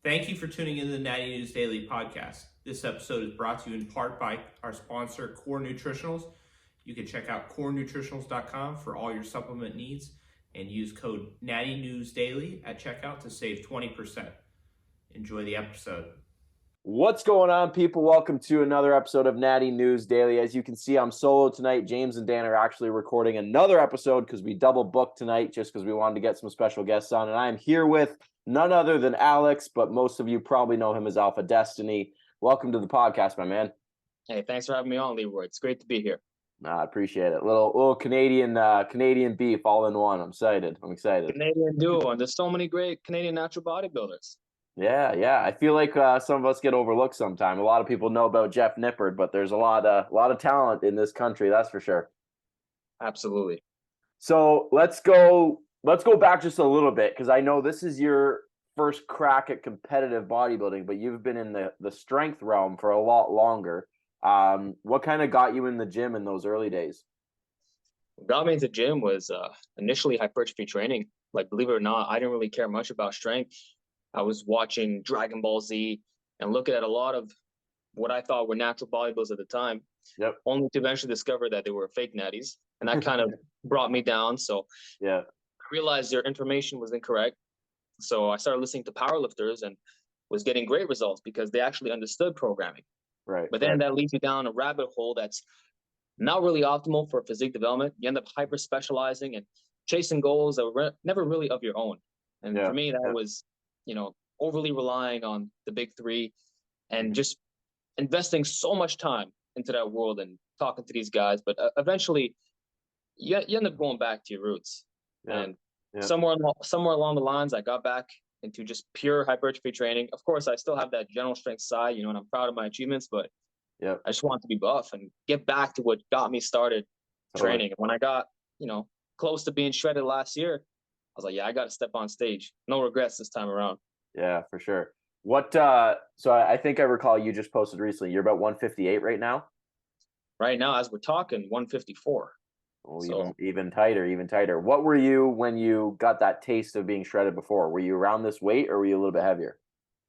Thank you for tuning into the Natty News Daily podcast. This episode is brought to you in part by our sponsor, Core Nutritionals. You can check out corenutritionals.com for all your supplement needs and use code Natty News Daily at checkout to save 20%. Enjoy the episode. What's going on, people? Welcome to another episode of Natty News Daily. As you can see, I'm solo tonight. James and Dan are actually recording another episode because we double booked tonight just because we wanted to get some special guests on. And I am here with none other than Alex, but most of you probably know him as AlphaDestiny. Welcome to the podcast, my man. Hey, thanks for having me on, Leroy. It's great to be here. I appreciate it. Little Canadian beef all in one. I'm excited. Canadian duo, and there's so many great Canadian natural bodybuilders. Yeah. I feel like some of us get overlooked sometime. A lot of people know about Jeff Nippard, but there's a lot of talent in this country, that's for sure. Absolutely. So let's go back just a little bit, because I know this is your first crack at competitive bodybuilding, but you've been in the strength realm for a lot longer. What kind of got you in the gym in those early days? What got me into gym was initially hypertrophy training. Like, believe it or not, I didn't really care much about strength. I was watching Dragon Ball Z and looking at a lot of what I thought were natural bodybuilders at the time. Yep. Only to eventually discover that they were fake natties. And that kind of brought me down. So yeah, I realized their information was incorrect. So I started listening to powerlifters and was getting great results because they actually understood programming. Right. But then that leads you down a rabbit hole that's not really optimal for physique development. You end up hyper specializing and chasing goals that were never really of your own. And for me, that was, overly relying on the big three and just investing so much time into that world and talking to these guys. But eventually you end up going back to your roots. And somewhere along the lines, I got back into just pure hypertrophy training. Of course, I still have that general strength side, and I'm proud of my achievements, but I just want to be buff and get back to what got me started training. And when I got, close to being shredded last year, I was like, I got to step on stage. No regrets this time around. Yeah, for sure. So I think I recall you just posted recently, you're about 158 right now? Right now, as we're talking, 154. Oh, even tighter. What were you when you got that taste of being shredded before? Were you around this weight or were you a little bit heavier?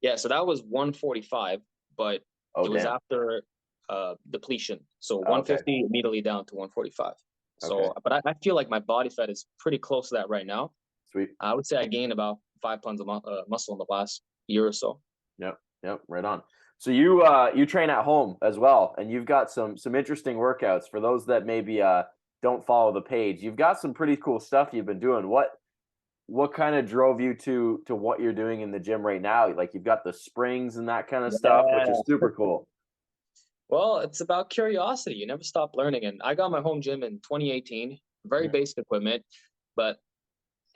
Yeah, so that was 145, but it was after depletion. So 150 immediately down to 145. So, but I feel like my body fat is pretty close to that right now. Sweet. I would say I gained about 5 pounds of muscle in the last year or so. Yep, right on. So you train at home as well, and you've got some interesting workouts for those that maybe don't follow the page. You've got some pretty cool stuff you've been doing. What kind of drove you to what you're doing in the gym right now? Like, you've got the springs and that kind of stuff, which is super cool. Well, it's about curiosity. You never stop learning. And I got my home gym in 2018, very basic equipment, but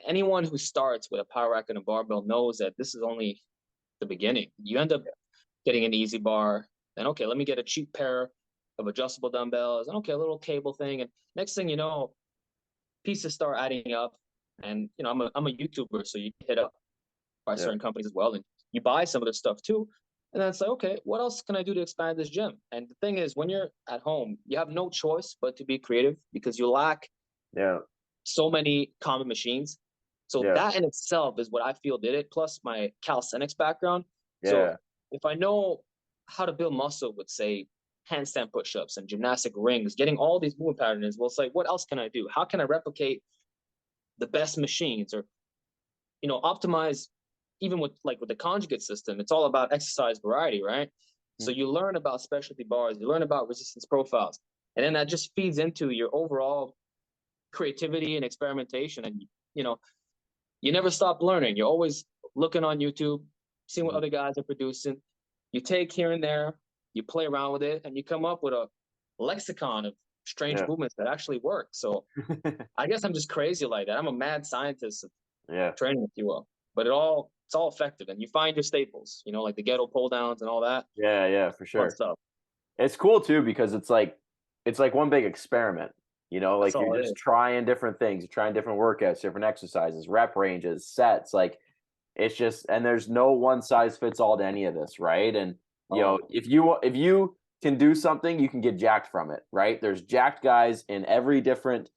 anyone who starts with a power rack and a barbell knows that this is only the beginning. You end up getting an easy bar, then let me get a cheap pair of adjustable dumbbells, and a little cable thing, and next thing you know, pieces start adding up. And I'm a YouTuber, so you hit up by certain companies as well, and you buy some of their stuff too. And then it's like, okay, what else can I do to expand this gym? And the thing is, when you're at home, you have no choice but to be creative because you lack so many common machines. So that in itself is what I feel did it, plus my calisthenics background. So if I know how to build muscle with, say, handstand push-ups and gymnastic rings, getting all these movement patterns, well, it's like, what else can I do? How can I replicate the best machines or, optimize even with the conjugate system? It's all about exercise variety, right? So you learn about specialty bars, you learn about resistance profiles, and then that just feeds into your overall creativity and experimentation. And, you never stop learning. You're always looking on YouTube, seeing what other guys are producing. You take here and there, you play around with it, and you come up with a lexicon of strange movements that actually work. So I guess I'm just crazy like that. I'm a mad scientist of training, if you will. But it's all effective, and you find your staples, like the ghetto pull downs and all that. Yeah, for sure. It's cool too because it's like one big experiment. Like, you're just trying different things, you're trying different workouts, different exercises, rep ranges, sets. Like, it's just, and there's no one size fits all to any of this, right? And if you can do something, you can get jacked from it, right? There's jacked guys in every different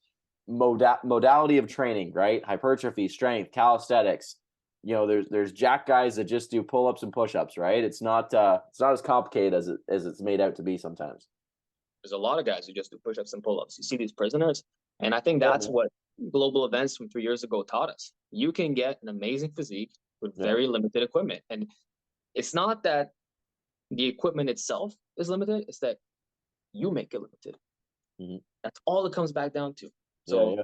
modality of training, right? Hypertrophy, strength, calisthenics. there's jack guys that just do pull-ups and push-ups, right? It's not as complicated as it's made out to be sometimes. There's a lot of guys who just do push-ups and pull-ups. You see these prisoners, and I think that's what global events from 3 years ago taught us. You can get an amazing physique with very limited equipment, and it's not that the equipment itself is limited; it's that you make it limited. Mm-hmm. That's all it comes back down to. So,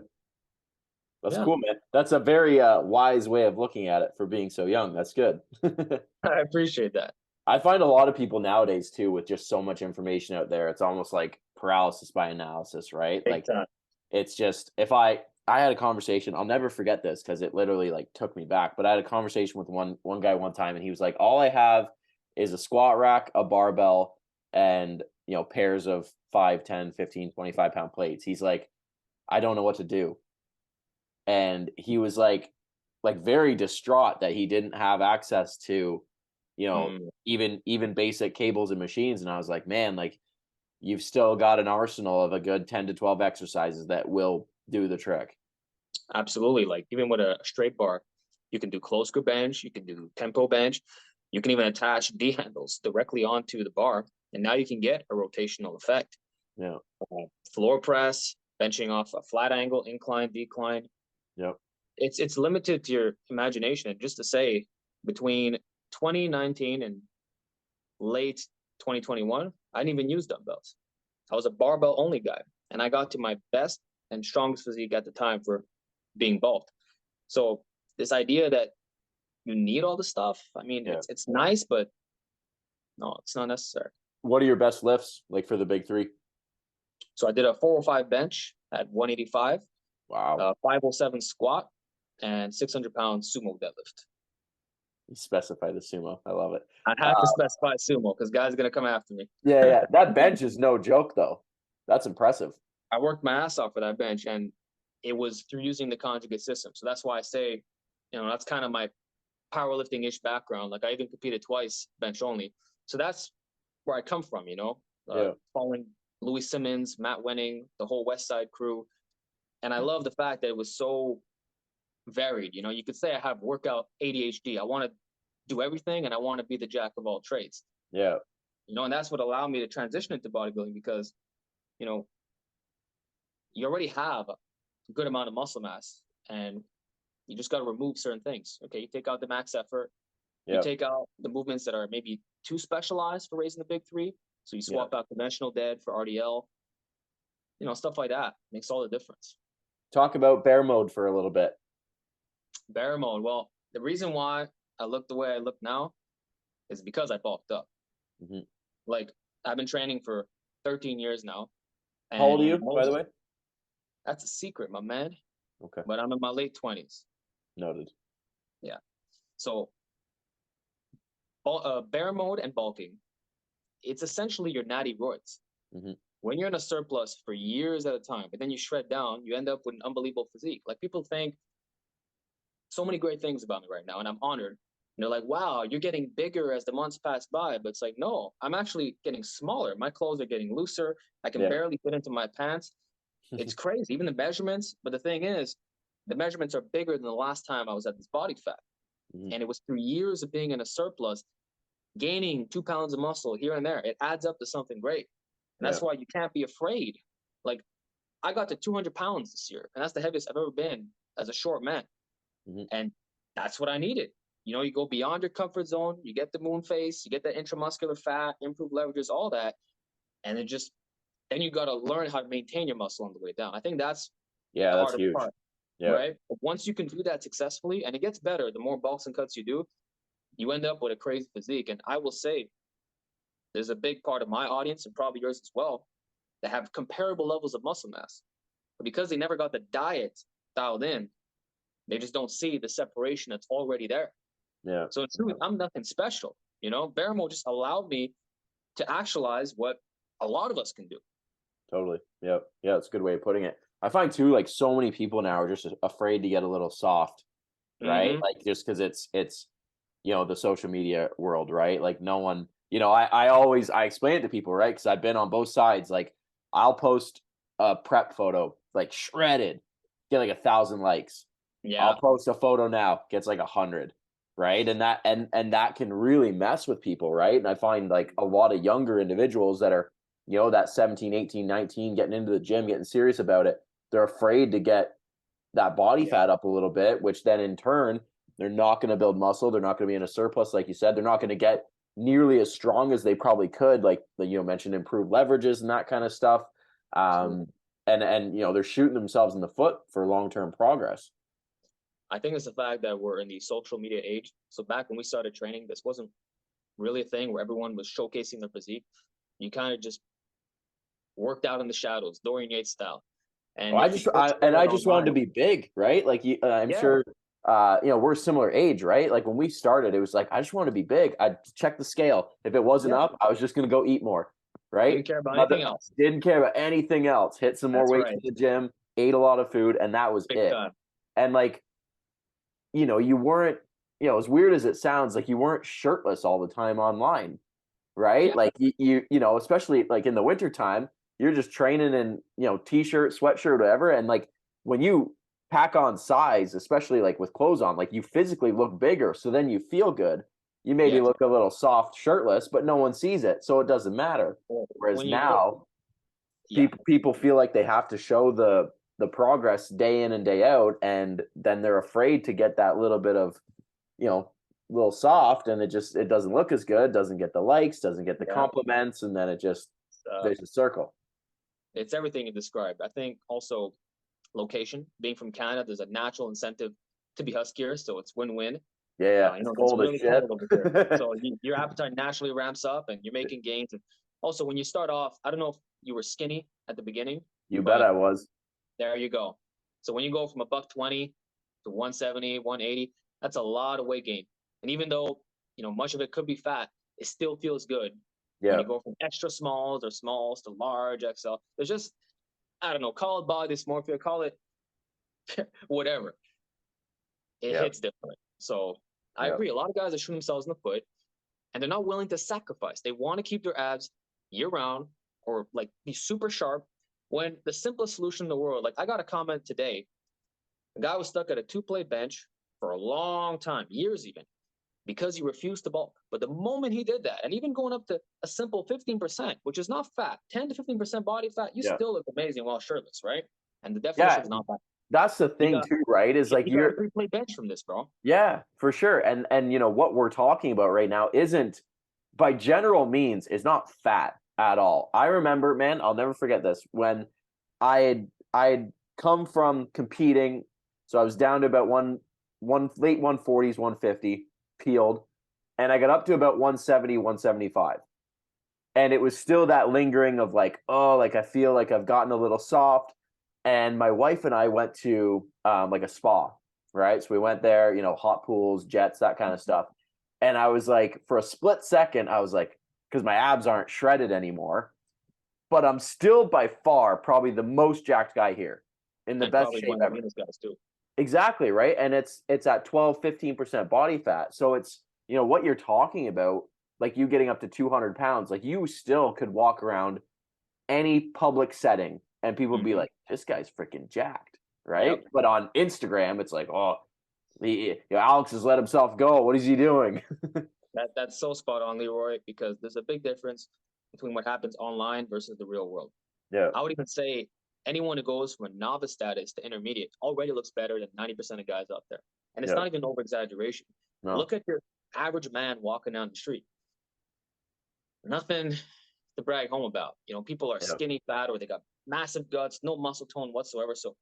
that's cool, man. That's a very wise way of looking at it for being so young. That's good. I appreciate that. I find a lot of people nowadays too, with just so much information out there, it's almost like paralysis by analysis, right? Big time. It's just, if I had a conversation, I'll never forget this because it literally like took me back, but I had a conversation with one guy one time, and he was like, all I have is a squat rack, a barbell, and pairs of 5, 10, 15, 25 pound plates. He's like, I don't know what to do. And he was like very distraught that he didn't have access to, even basic cables and machines. And I was like, man, like, you've still got an arsenal of a good 10 to 12 exercises that will do the trick. Absolutely. Like, even with a straight bar, you can do close grip bench, you can do tempo bench, you can even attach D handles directly onto the bar, and now you can get a rotational effect. Yeah. Floor press, benching off a flat angle, incline, decline. Yep. It's limited to your imagination. And just to say, between 2019 and late 2021, I didn't even use dumbbells. I was a barbell only guy, and I got to my best and strongest physique at the time for being bulked. So this idea that you need all the stuff, I mean, it's nice, but no, it's not necessary. What are your best lifts, like, for the big three? So I did a 405 bench at 185. Wow. 507 squat and 600-pound sumo deadlift. You specify the sumo. I love it. I have to specify sumo because guys are going to come after me. Yeah. That bench is no joke, though. That's impressive. I worked my ass off for that bench, and it was through using the conjugate system. So that's why I say, that's kind of my powerlifting-ish background. Like, I even competed twice, bench only. So that's where I come from, following Louis Simmons, Matt Wenning, the whole West Side crew. And I love the fact that it was so varied. You could say I have workout ADHD. I want to do everything, and I want to be the jack of all trades. Yeah. And that's what allowed me to transition into bodybuilding because, you already have a good amount of muscle mass, and you just got to remove certain things. Okay, you take out the max effort. You take out the movements that are maybe too specialized for raising the big three. So you swap out conventional dead for RDL. Stuff like that makes all the difference. Talk about bear mode for a little bit. Bear mode. Well, the reason why I look the way I look now is because I bulked up. Mm-hmm. Like, I've been training for 13 years now. How old are you, by the way? That's a secret, my man. Okay. But I'm in my late 20s. Noted. Yeah. So, bear mode and bulking, it's essentially your natty roids. Mm-hmm. When you're in a surplus for years at a time, but then you shred down, you end up with an unbelievable physique. Like, people think so many great things about me right now, and I'm honored. And they're like, wow, you're getting bigger as the months pass by. But it's like, no, I'm actually getting smaller. My clothes are getting looser. I can barely fit into my pants. It's crazy, even the measurements. But the thing is, the measurements are bigger than the last time I was at this body fat. Mm-hmm. And it was through years of being in a surplus, gaining 2 pounds of muscle here and there. It adds up to something great. And that's why you can't be afraid. Like, I got to 200 pounds this year, and that's the heaviest I've ever been as a short man. Mm-hmm. And that's what I needed. You go beyond your comfort zone, you get the moon face, you get that intramuscular fat, improved leverages, all that. And then you got to learn how to maintain your muscle on the way down. I think that's that's huge. Part, right? But once you can do that successfully, and it gets better, the more bulks and cuts you do, you end up with a crazy physique. And I will say, there's a big part of my audience, and probably yours as well, that have comparable levels of muscle mass. But because they never got the diet dialed in, they just don't see the separation that's already there. Yeah. So in truth, I'm nothing special. Bear mode just allowed me to actualize what a lot of us can do. Totally. Yeah. Yeah. It's a good way of putting it. I find too, like, so many people now are just afraid to get a little soft, right? Mm-hmm. Like, just because it's the social media world, right? Like, no one, I explain it to people, right? Because I've been on both sides. Like, I'll post a prep photo, like, shredded, get like 1,000 likes. Yeah. I'll post a photo now, gets like 100. right? And that can really mess with people, right? And I find like a lot of younger individuals that are, that 17, 18, 19, getting into the gym, getting serious about it, they're afraid to get that body fat up a little bit, which then in turn, they're not going to build muscle. They're not going to be in a surplus, like you said. They're not going to get nearly as strong as they probably could, like mentioned improved leverages and that kind of stuff. And they're shooting themselves in the foot for long-term progress. I think it's the fact that we're in the social media age. So back when we started training, this wasn't really a thing where everyone was showcasing their physique. You kind of just worked out in the shadows, Dorian Yates style. And I just wanted to be big, right? Like I'm sure, we're a similar age, right? Like when we started, it was like I just want to be big. I'd check the scale. If it wasn't up, I was just going to go eat more, right? Didn't care about anything else. Didn't care about anything else. Hit some more weights in the gym, ate a lot of food, and that was it. And like, you weren't, as weird as it sounds, like you weren't shirtless all the time online, right? Like you especially like in the wintertime, you're just training in, t-shirt, sweatshirt, whatever. And like when you pack on size, especially like with clothes on, like you physically look bigger. So then you feel good. You maybe look a little soft shirtless, but no one sees it. So it doesn't matter. Whereas now people feel like they have to show the progress day in and day out. And then they're afraid to get that little bit of, little soft, and it doesn't look as good, doesn't get the likes, doesn't get the compliments. And then it just, there's a circle. It's everything you described. I think also location, being from Canada, there's a natural incentive to be huskier, so it's win-win. It's cold as shit. Cold over here. So your appetite naturally ramps up, and you're making gains. And also, when you start off, I don't know if you were skinny at the beginning. You bet I was. There you go. So when you go from $120 to 170, 180, that's a lot of weight gain. And even though much of it could be fat, it still feels good. Yeah. When you go from extra smalls or smalls to large XL, there's just, I don't know, call it body dysmorphia, call it whatever. It hits different. So I agree. A lot of guys are shooting themselves in the foot, and they're not willing to sacrifice. They want to keep their abs year round or like be super sharp, when the simplest solution in the world, like I got a comment today, the guy was stuck at a 2-plate bench for a long time, years even, because he refused to bulk. But the moment he did that, and even going up to a simple 15%, which is not fat, 10 to 15% body fat, you still look amazing while shirtless, right? And the definition is not that. That's the thing too, right? Is like you're a 3-plate bench from this, bro. Yeah, for sure. And what we're talking about right now isn't, by general means, is not fat at all. I remember, man, I'll never forget this, when I had come from competing, so I was down to about late 140s, 150 peeled, and I got up to about 170, 175. And it was still that lingering of like, oh, like I feel like I've gotten a little soft. And my wife and I went to like a spa, right? So we went there, hot pools, jets, that kind of stuff. And I was like, for a split second, I was like, because my abs aren't shredded anymore, but I'm still by far probably the most jacked guy here, in the best shape ever. Guys too. Exactly, right? And it's at 12, 15% body fat. So it's, what you're talking about, like you getting up to 200 pounds, like you still could walk around any public setting and people would be like, this guy's freaking jacked, right? Yep. But on Instagram, it's like, oh, Alex has let himself go. What is he doing? That's so spot on, Leroy, because there's a big difference between what happens online versus the real world. Yeah. I would even say anyone who goes from a novice status to intermediate already looks better than 90% of guys out there. And it's not even over exaggeration. No. Look at your average man walking down the street. Nothing to brag home about. People are skinny, fat, or they got massive guts, no muscle tone whatsoever. So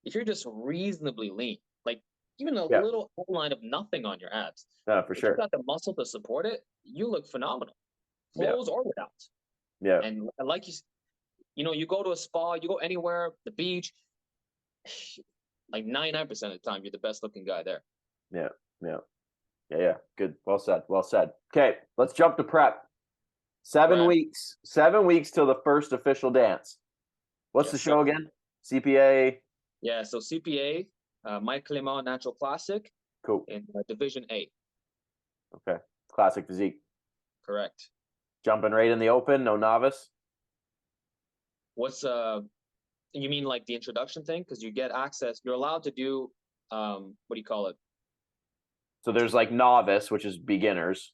if you're just reasonably lean, like even a little outline of nothing on your abs, for sure, you got the muscle to support it, you look phenomenal, clothes or without. Yeah. And like you go to a spa, you go anywhere, the beach, like 99% of the time, you're the best looking guy there. Yeah. Good. Well said. Okay, let's jump to prep. 7 weeks till the first official dance. What's the show again? CPA? Yeah, so CPA, Mike Clément Natural Classic. Cool. In Division A. Okay. Classic physique. Correct. Jumping right in the open, no novice? What's you mean like the introduction thing? Because you get access, you're allowed to do what do you call it? So there's like novice, which is beginners,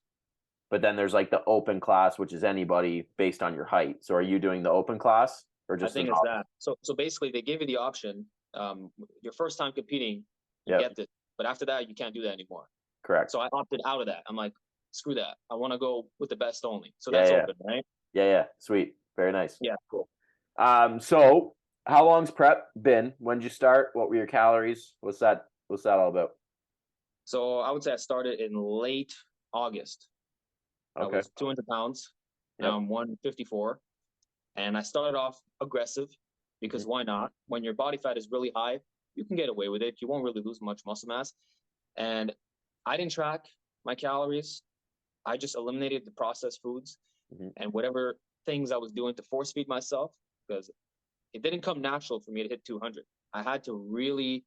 but then there's like the open class, which is anybody based on your height. So are you doing the open class or I just the think it's novice? that. So basically, they give you the option. Your first time competing, you Yep, get this, but after that, you can't do that anymore. correct. So I opted out of that. I'm like, screw that. I want to go with the best only. So Yeah, that's yeah, open, right? yeah. Sweet, very nice. Yeah, cool. So how long's prep been? When did you start? What were your calories? What's that? What's that all about? So I would say I started in late August. I Okay. was 200 pounds. Now Yep. I'm 154. And I started off aggressive because Mhm. why not? When your body fat is really high, you can get away with it. You won't really lose much muscle mass. And I didn't track my calories. I just eliminated the processed foods Mhm. and whatever things I was doing to force feed myself because it didn't come natural for me to hit 200. I had to really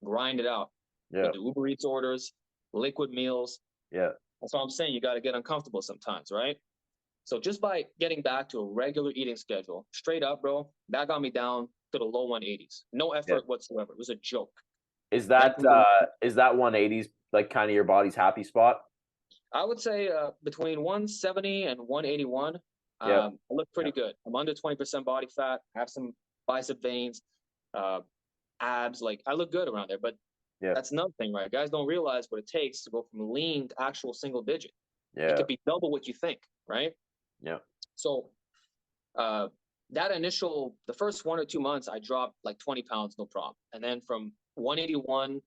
grind it out Yeah. with the Uber Eats orders, liquid meals. Yeah. That's what I'm saying. You got to get uncomfortable sometimes, right? So just by getting back to a regular eating schedule, straight up, bro, that got me down to the low 180s. No Yeah. effort whatsoever. It was a joke. Is Then that from the, is that 180s like kind of your body's happy spot? I would say between 170 and 181, Yeah. I look pretty good. I'm under 20% body fat. I have some bicep veins, uh, abs. Like I look good around there. But Yeah. that's another thing, right? Guys don't realize what it takes to go from lean to actual single digit. It Yeah. could be double what you think, right? Yeah. So uh, that initial, the first 1 or 2 months, I dropped like 20 pounds, no problem. And then from 181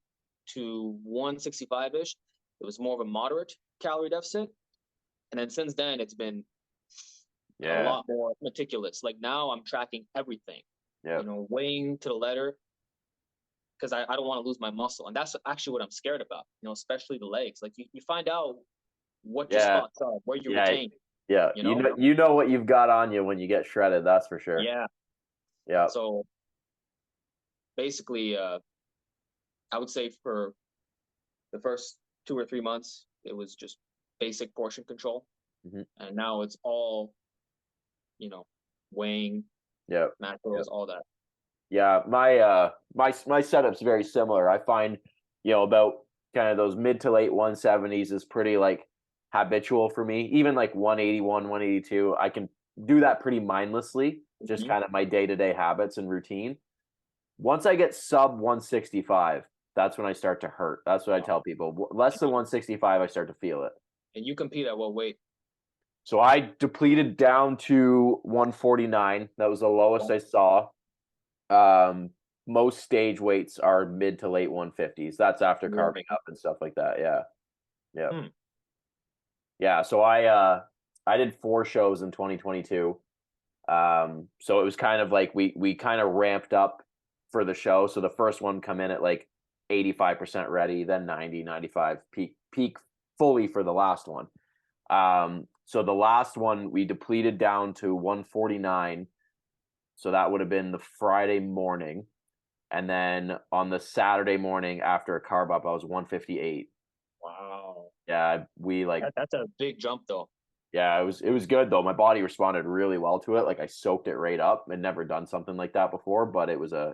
to 165 ish, it was more of a moderate calorie deficit. And then since then, it's been a Yeah. lot more meticulous. Like now I'm tracking everything, Yeah. weighing to the letter because I don't want to lose my muscle. And that's actually what I'm scared about, especially the legs. Like you find out what your Yeah. spots are, where you Yeah. retain, Yeah. you know? You know what you've got on you when you get shredded, that's for sure. Yeah. Yeah. So basically, I would say for the first 2 or 3 months, it was just basic portion control. Mhm. And now it's all, you know, weighing, Yeah. macros, all that. Yeah, my setup's very similar. I find, about kind of those mid to late 170s is pretty like habitual for me. Even like 181, 182, I can do that pretty mindlessly, just Mhm. kind of my day-to-day habits and routine. Once I get sub 165, that's when I start to hurt. That's what I tell people. Less than 165, I start to feel it. And you compete at what weight? So I depleted down to 149. That was the lowest I saw. Um, Most stage weights are mid to late 150s. That's after Yeah. carving up and stuff like that. Yeah. Yeah. Hmm. Yeah. So I did 4 shows in 2022. So it was kind of like we kind of ramped up for the show. So the first one come in at like 85% ready, then 90, 95, peak fully for the last one. So the last one we depleted down to 149. So that would have been the Friday morning. And then on the Saturday morning after a carb up, I was 158. Wow. Yeah, we like That's a big jump, though. yeah, it was good though. My body responded really well to it. Like I soaked it right up. I'd never done something like that before, but it was a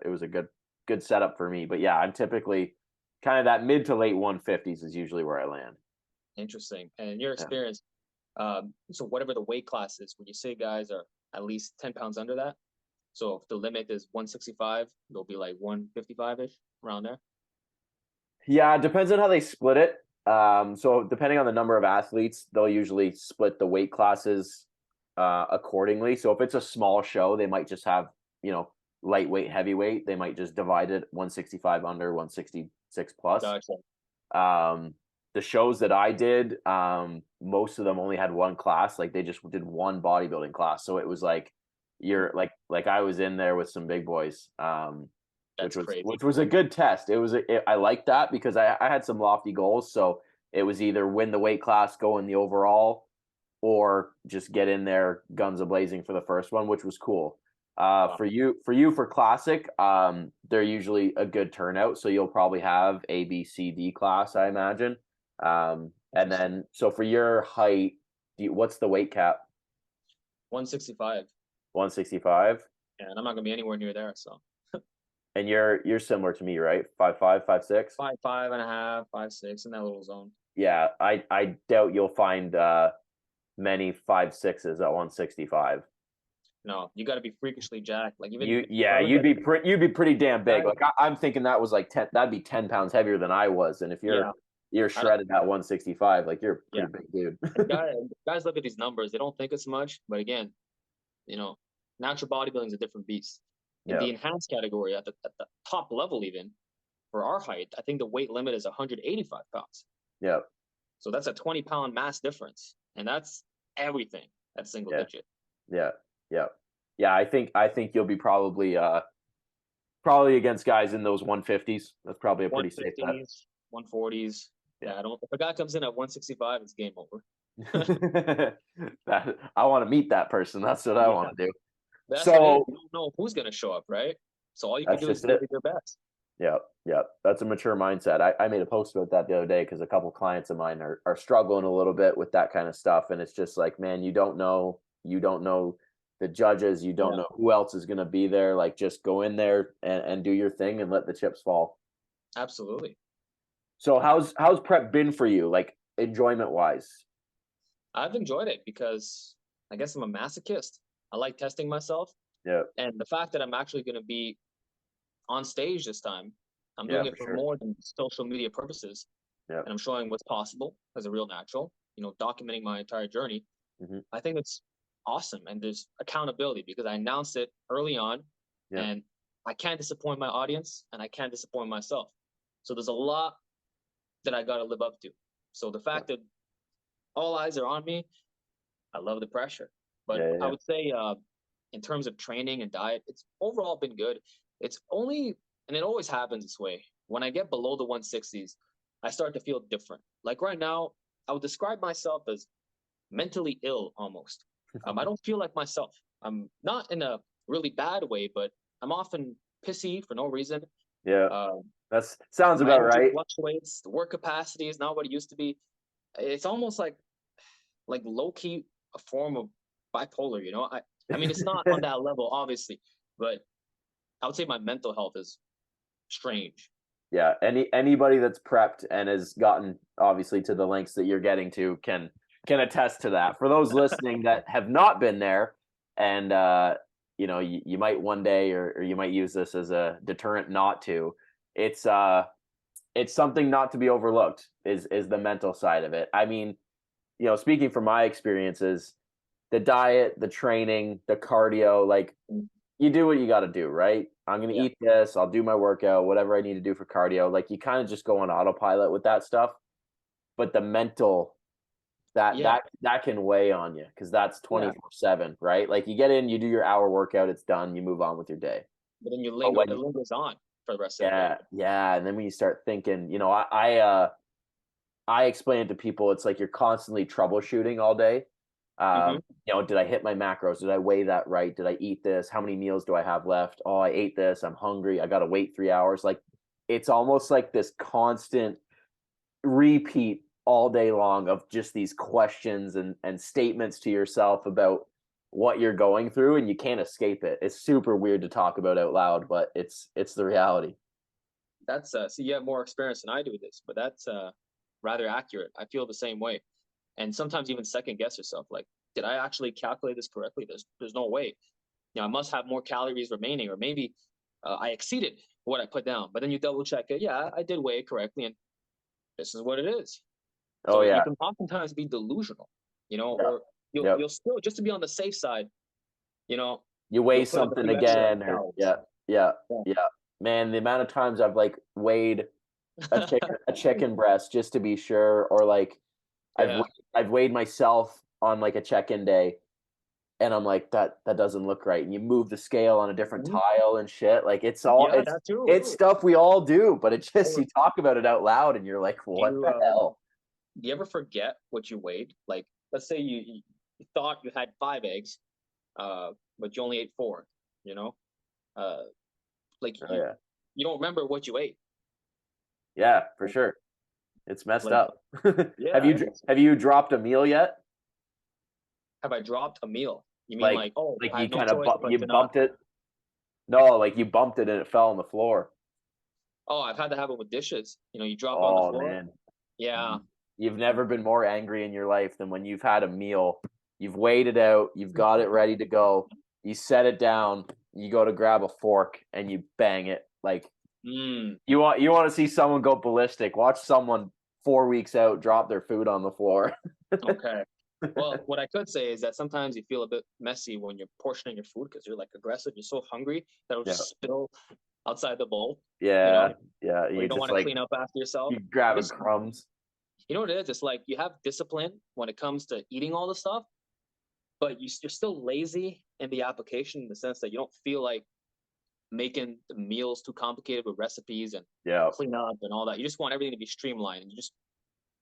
good setup for me. But yeah, I'm typically kind of that mid to late 150s is usually where I land. Interesting. And in your Yeah. experience, so whatever the weight class is, when you say guys are at least 10 pounds under that, so if the limit is 165, they'll be like 155-ish, around there. Yeah, it depends on how they split it. So depending on the number of athletes, they'll usually split the weight classes accordingly. So if it's a small show, they might just have, lightweight, heavyweight. They might just divide it 165 under, 166 plus. Gotcha. The shows that I did, most of them only had one class. Like they just did one bodybuilding class. So it was like you're like I was in there with some big boys. That's crazy. Which was a good test. I liked that because I had some lofty goals. So it was either win the weight class, go in the overall, or just get in there guns a blazing for the first one, which was cool. Wow. For classic, they're usually a good turnout. So you'll probably have A, B, C, D class, I imagine. And then so for your height, what's the weight cap? 165. 165. And I'm not gonna be anywhere near there. So And you're similar to me, right? 5'5", 5'6"? 5'5.5", 5'6", in that little zone. Yeah, I doubt you'll find many 5'6"s at 165. No, you got to be freakishly jacked. Like even You'd be pretty damn big. guy, Like I'm thinking that was like 10. That'd be 10 pounds heavier than I was. And if yeah, you're shredded at 165, like you're a yeah. pretty big dude. Guys look at these numbers. They don't think it's much, but again, natural bodybuilding is a different beast. In Yeah, the enhanced category, at the top level, even for our height, I think the weight limit is 185 pounds. yeah, So that's a 20-pound mass difference, and that's everything at single digit. yeah, yeah. I think you'll be probably against guys in those 150s. That's probably a pretty safe bet. 150s, 140s. Yeah, if a guy comes in at 165, it's game over. I want to meet that person. That's what I want to do. That's So you don't know who's going to show up, right? So all you can that's do is just give it. it your best. Yeah. That's a mature mindset. I made a post about that the other day because a couple clients of mine are struggling a little bit with that kind of stuff. And it's just like, man, you don't know the judges, you don't know who else is going to be there. Like just go in there and do your thing and let the chips fall. Absolutely. So how's prep been for you, like enjoyment wise? I've enjoyed it because I guess I'm a masochist. I like testing myself. Yeah. And the fact that I'm actually going to be on stage this time, I'm doing it for more than social media purposes. Yeah. And I'm showing what's possible as a real natural, documenting my entire journey. Mm-hmm. I think it's awesome. And there's accountability because I announced it early on and I can't disappoint my audience and I can't disappoint myself. So there's a lot that I got to live up to. So the fact that all eyes are on me, I love the pressure. But I would say in terms of training and diet, it's overall been good. It's only, and it always happens this way, when I get below the 160s, I start to feel different. Like right now, I would describe myself as mentally ill almost. I don't feel like myself. I'm not in a really bad way, but I'm often pissy for no reason. Yeah, that sounds about right. Fluctuates. The work capacity is not what it used to be. It's almost like low key a form of bipolar. I mean, it's not on that level, obviously, but I would say my mental health is strange. Yeah, anybody that's prepped and has gotten obviously to the lengths that you're getting to can attest to that. For those listening that have not been there, and you might one day, or you might use this as a deterrent not to. It's something not to be overlooked. Is the mental side of it. I mean, speaking from my experiences, the diet, the training, the cardio, like you do what you got to do, right? I'm going to eat this. I'll do my workout, whatever I need to do for cardio. Like you kind of just go on autopilot with that stuff. But the mental, that can weigh on you because that's 24/7, right? Like you get in, you do your hour workout, it's done, you move on with your day. But then it lingers on for the rest of the day. Yeah. And then when you start thinking, I explain it to people, it's like you're constantly troubleshooting all day. Did I hit my macros? Did I weigh that right? Did I eat this? How many meals do I have left? Oh, I ate this. I'm hungry. I got to wait 3 hours. Like it's almost like this constant repeat all day long of just these questions and statements to yourself about what you're going through, and you can't escape it. It's super weird to talk about out loud, but it's the reality. That's so you have more experience than I do with this, but that's rather accurate. I feel the same way. And sometimes even second guess yourself, like, did I actually calculate this correctly? There's no way. I must have more calories remaining, or maybe I exceeded what I put down. But then you double check it. Yeah, I did weigh it correctly, and this is what it is. So you can oftentimes be delusional, or you'll still, just to be on the safe side, you weigh something again, or yeah. Man, the amount of times I've like weighed a chicken breast just to be sure, or like I've weighed myself on like a check-in day, and I'm like, that doesn't look right, and you move the scale on a different tile and shit. Like it's stuff we all do, but it just, you talk about it out loud and you're like, what the hell? Do you ever forget what you weighed? Like, let's say you thought you had 5 eggs, but you only ate 4. You don't remember what you ate. Yeah, for sure. It's messed up. Have you dropped a meal yet? Have I dropped a meal? You mean you kind of bumped it? No, like you bumped it and it fell on the floor. Oh, I've had that happen with dishes. You drop on the Oh floor. man. Yeah. You've never been more angry in your life than when you've had a meal, you've weighed it out, you've got it ready to go, you set it down, you go to grab a fork and you bang it. Like you want to see someone go ballistic. Watch someone 4 weeks out drop their food on the floor. Okay. Well, what I could say is that sometimes you feel a bit messy when you're portioning your food because you're like aggressive. You're so hungry that it'll Yeah. just spill outside the bowl. Yeah. Or You you don't just want to like clean up after yourself. you grabbing crumbs. You know what it is? It's like you have discipline when it comes to eating all the stuff, but you're still lazy in the application in the sense that you don't feel like making the meals too complicated with recipes and clean up and all that. You just want everything to be streamlined and you just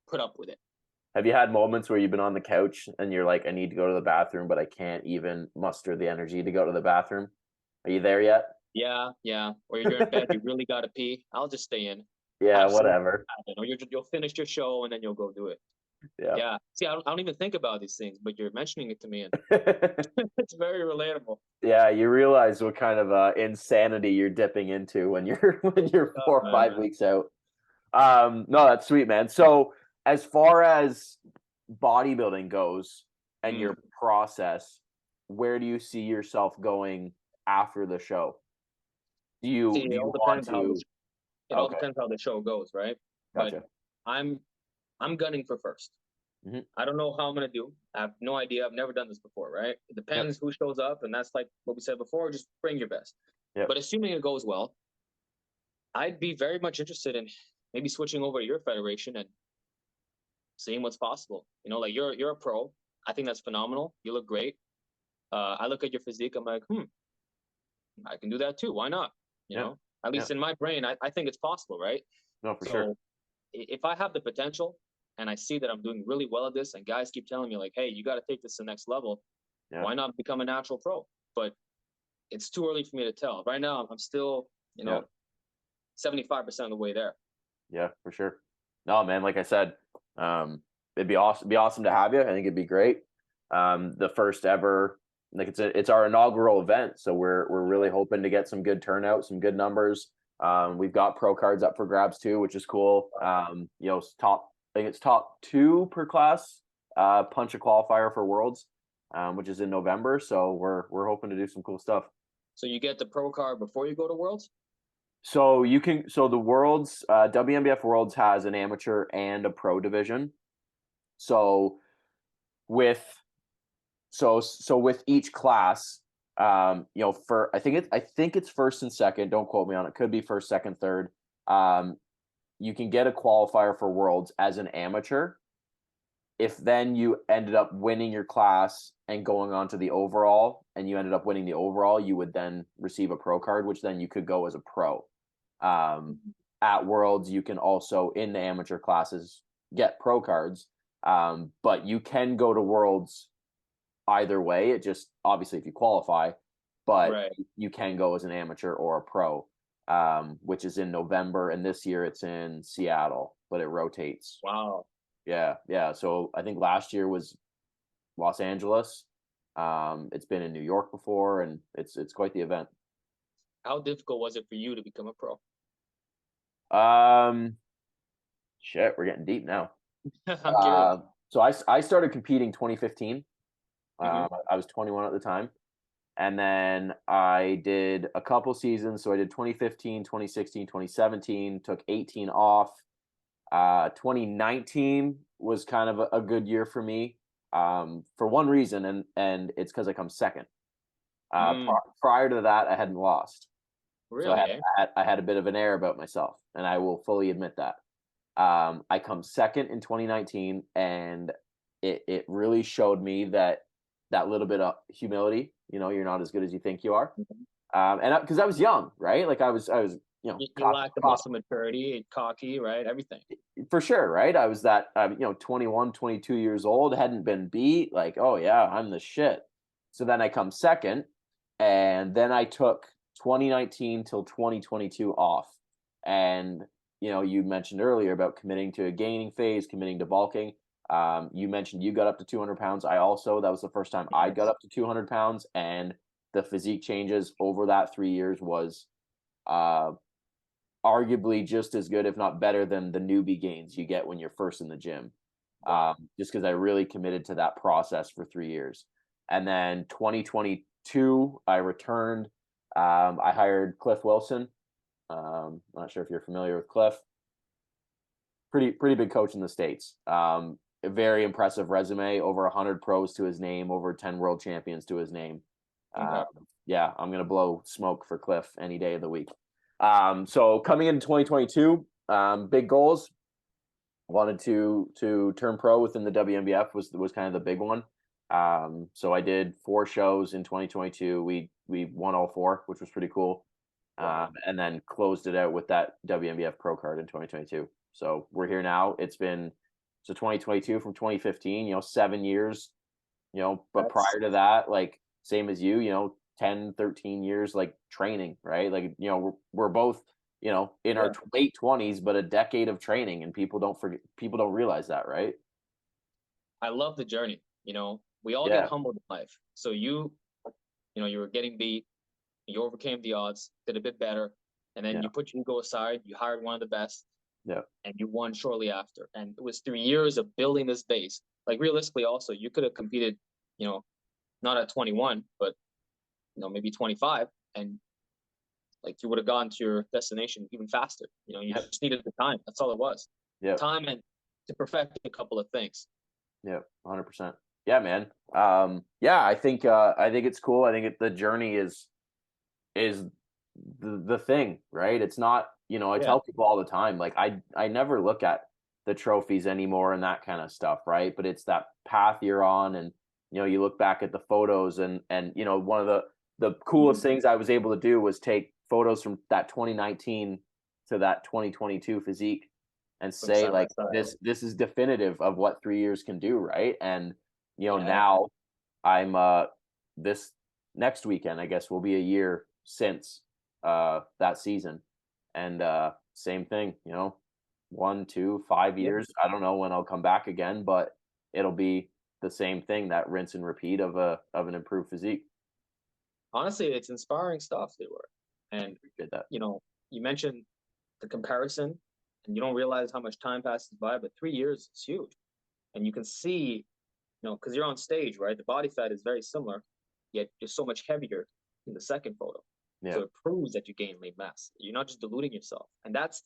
put up with it. Have you had moments where you've been on the couch and you're like, I need to go to the bathroom, but I can't even muster the energy to go to the bathroom? Are you there yet? Yeah. Or you're in bed, you really gotta pee. I'll just stay in. Yeah, Absolutely. whatever. Or you'll finish your show and then you'll go do it. Yeah. See, I don't even think about these things, but you're mentioning it to me, and it's very relatable. Yeah, you realize what kind of insanity you're dipping into when you're 4 or 5 weeks out. No, that's sweet, man. So as far as bodybuilding goes and your process, where do you see yourself going after the show? Do you want to? It all depends how the show goes, right? Gotcha. But I'm gunning for first. I don't know how I'm gonna do. I have no idea. I've never done this before, right? It depends who shows up, and that's like what we said before. Just bring your best. But assuming it goes well, I'd be very much interested in maybe switching over to your federation and seeing what's possible. Like you're a pro. I think that's phenomenal. You look great. I look at your physique. I'm like, I can do that too. Why not? At least in my brain, I think it's possible, right? No, for sure. If I have the potential and I see that I'm doing really well at this, and guys keep telling me like, hey, you got to take this to the next level, why not become a natural pro? But it's too early for me to tell. Right now, I'm still, 75% of the way there. Yeah, for sure. No, man, like I said, it'd be awesome to have you. I think it'd be great. The first ever, like it's our inaugural event, so we're really hoping to get some good turnout, some good numbers. We've got pro cards up for grabs too, which is cool. I think it's top 2 per class. Punch a qualifier for Worlds, which is in November. So we're hoping to do some cool stuff. So you get the pro card before you go to Worlds? So the Worlds, WNBF Worlds has an amateur and a pro division. So with each class, for I think it's first and second. Don't quote me on it. Could be first, second, third. You can get a qualifier for Worlds as an amateur. If then you ended up winning your class and going on to the overall, and you ended up winning the overall, you would then receive a pro card, which then you could go as a pro. At Worlds, you can also, in the amateur classes, get pro cards, but you can go to Worlds either way. It just, obviously, if you qualify, but you can go as an amateur or a pro, which is in November, and this year it's in Seattle, but it rotates. Wow. Yeah. So I think last year was Los Angeles. It's been in New York before, and it's quite the event. How difficult was it for you to become a pro? Shit, we're getting deep now. I'm curious. So I started competing 2015. I was 21 at the time. And then I did a couple seasons. So I did 2015, 2016, 2017, took 18 off. 2019 was kind of a good year for me, for one reason, and it's because I come second. Prior to that, I hadn't lost. Really? So I had a bit of an air about myself, and I will fully admit that. I come second in 2019, and it really showed me that little bit of humility. You're not as good as you think you are. And because I was young, right? Like I was you lacked the muscle maturity, cocky, right? Everything. For sure, right? I was that 21, 22 years old, hadn't been beat, like, oh yeah, I'm the shit. So then I come second, and then I took 2019 till 2022 off. And you mentioned earlier about committing to a gaining phase, committing to bulking. You mentioned you got up to 200 pounds. That was the first time I got up to 200 pounds, and the physique changes over that 3 years was arguably just as good, if not better, than the newbie gains you get when you're first in the gym. Just because I really committed to that process for 3 years. And then 2022, I returned. I hired Cliff Wilson. Not sure if you're familiar with Cliff. Pretty big coach in the States. A very impressive resume, over 100 pros to his name, over 10 world champions to his name. Yeah, I'm going to blow smoke for Cliff any day of the week. So coming into 2022, big goals. Wanted to turn pro within the WNBF was kind of the big one. So I did 4 shows in 2022. We won all 4, which was pretty cool. And then closed it out with that WNBF pro card in 2022. So we're here now. It's been 2022 from 2015, 7 years, but prior to that, like same as you, 10, 13 years, like training, right? Like, we're both, in our late 20s, but a decade of training, and people don't realize that, right? I love the journey. We all get humbled in life. So you were getting beat, you overcame the odds, did a bit better, and then you put your ego aside, you hired one of the best, and you won shortly after. And it was 3 years of building this base. Like realistically, also, you could have competed, not at 21, but maybe 25, and like you would have gotten to your destination even faster. You just needed the time. That's all it was. Time and to perfect a couple of things. 100%. Yeah, man. I think it's cool. I think the journey is the thing, right? It's not, I tell people all the time, like I never look at the trophies anymore and that kind of stuff, right? But it's that path you're on, and you look back at the photos, and one of the coolest things I was able to do was take photos from that 2019 to that 2022 physique and say, like, this is definitive of what 3 years can do, right? And now I'm this next weekend, I guess, will be a year since that season, and same thing, 1, 2, 5 years. I don't know when I'll come back again, but it'll be the same thing, that rinse and repeat of an improved physique. Honestly, it's inspiring stuff, Leroy. And you mentioned the comparison, and you don't realize how much time passes by, but 3 years is huge. And you can see, because you're on stage, right? The body fat is very similar, yet you're so much heavier in the second photo. So it proves that you gain lean mass. You're not just deluding yourself. And that's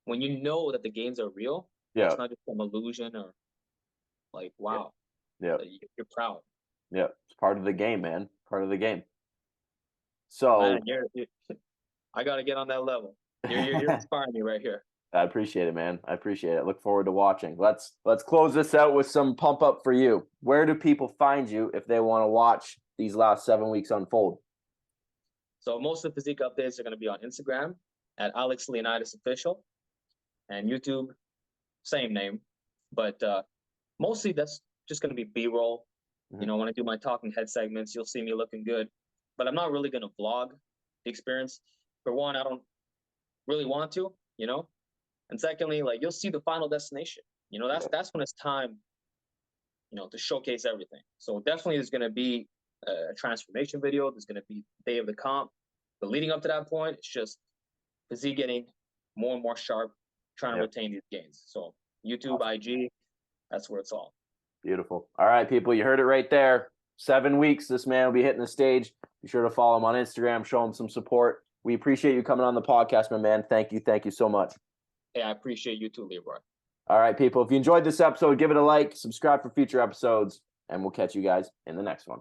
when you know that the gains are real. It's not just some illusion or like, wow. You're proud. It's part of the game, man. Part of the game. So man, I got to get on that level. You're inspiring me right here. I appreciate it, man. I appreciate it. Look forward to watching. Let's close this out with some pump up for you. Where do people find you if they want to watch these last 7 weeks unfold? So most of the physique updates are going to be on Instagram at Alex Leonidas Official, and YouTube, same name, but mostly that's just going to be B-roll. When I do my talking head segments, you'll see me looking good, but I'm not really going to vlog the experience. For one, I don't really want to, and secondly, like, you'll see the final destination. That's when it's time, to showcase everything. So definitely there's going to be a transformation video. There's going to be day of the comp. But leading up to that point, it's just physique getting more and more sharp, trying to retain these gains. So YouTube, IG, that's where it's all. Beautiful. All right, people, you heard it right there. 7 weeks, this man will be hitting the stage. Be sure to follow him on Instagram, show him some support. We appreciate you coming on the podcast, my man. Thank you so much. Hey, I appreciate you too, Leroy. All right, people, if you enjoyed this episode, give it a like, subscribe for future episodes, and we'll catch you guys in the next one.